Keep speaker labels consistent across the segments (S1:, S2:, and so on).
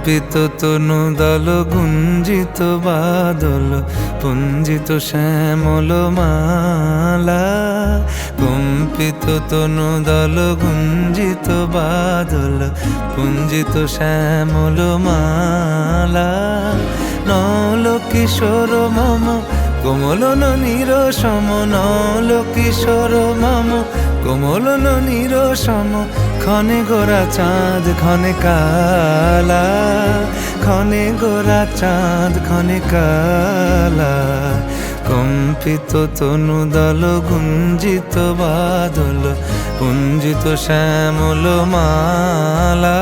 S1: কম্পিত তনু দল গুঞ্জিত বাদল পুঞ্জিত শ্যামল মালা। কম্পিত তনু দল গুঞ্জিত বাদল পুঞ্জিত শ্যামল মালা। নল কিশোর মম কোমলন নিরসম, নল কিশোর মম কোমলন নিরসম। ক্ষণে গোরা চাঁদ ক্ষণে কালা, ক্ষণে গোরা চাঁদ ক্ষণে কালা। কম্পিত তনু দল গুঞ্জিত বাদল পুঞ্জিত শ্যামল মালা।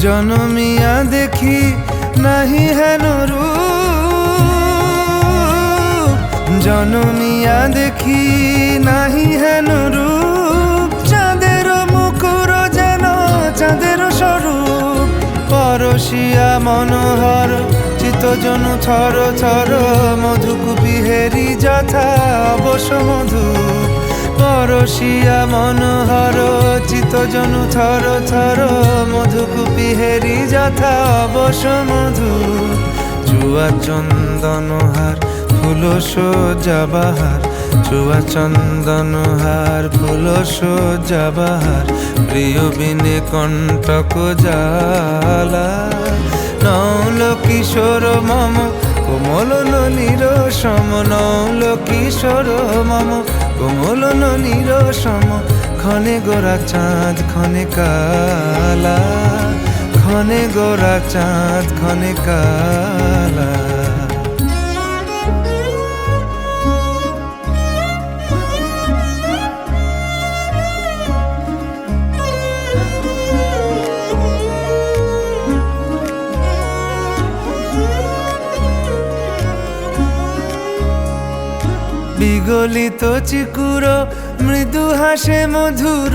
S1: জনমিয়া দেখি নাহি হেন রূপ, জনমিয়া দেখি নাহি হেন রূপ। চাঁদের মুকুর যেন চাঁদের স্বরূপ, পরশিয়া মনোহর চিত্তজনু থর থর। মধুকুপি হেরি যথা অবশ্য মধু, পরশিয়া মনোহর চিত্তজনু থর থর। মধুকুপি হেরি যথা অবশ্য মধু। চুয়া চন্দনহার ফুল সজ্জাবাহার, চুয়া চন্দনহার ফুল সজ্জাবাহার। প্রিয় বিনে কণ্টক জ্বালা। নল কিশোর মম কোমলন নিরসম, নল কিশোর মম কোমলন নিরসম। ক্ষণে গোরা চাঁদ ক্ষণে কালা, ক্ষণে গোরা চাঁদ ক্ষণে কালা। বিগলিত চিকুর মৃদু হাসে মধুর,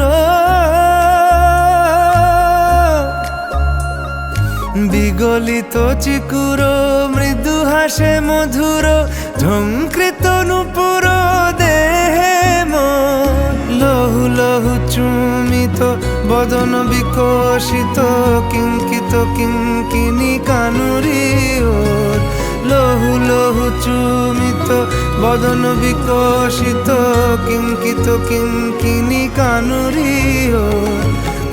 S1: বিগলিত চিকুর মৃদু হাসে মধুর। ঝঙ্কৃত নূপুর দেহে মন, লহু লহু চুমিত বদন বিকশিত। কিঙ্কিত কিঙ্কিনি কানুরি ওর, লহু লহু চুমিত বদন বিকশিত। কিঙ্কিত কিঙ্কিনি কানুরি ওর।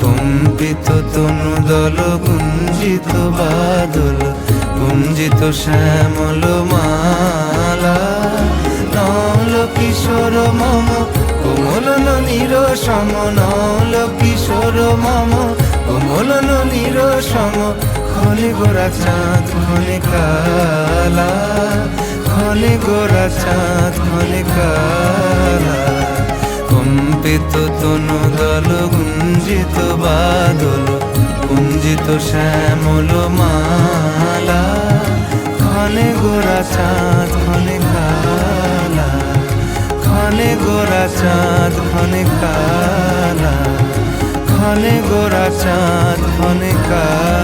S1: কম্পিত তনু দল গুঞ্জিত বাদল গুঞ্জিত শ্যামল মালা। নল কিশোর মম কোমলন নিরসম, নল কিশোর মম কোমলন নিরসম। ক্ষণে গোরা চাঁদ ক্ষণে কালা, ক্ষণে গোরা চাঁদ ক্ষণে কালা। কম্পিত তনু দল গুঞ্জিত বাদল গুঞ্জিত শ্যামল মালা। ক্ষণে গোরা চাঁদ ক্ষণে কালা, ক্ষণে গোরা চাঁদ ক্ষণে কালা, ক্ষণে গোরা চাঁদ ক্ষণে কালা।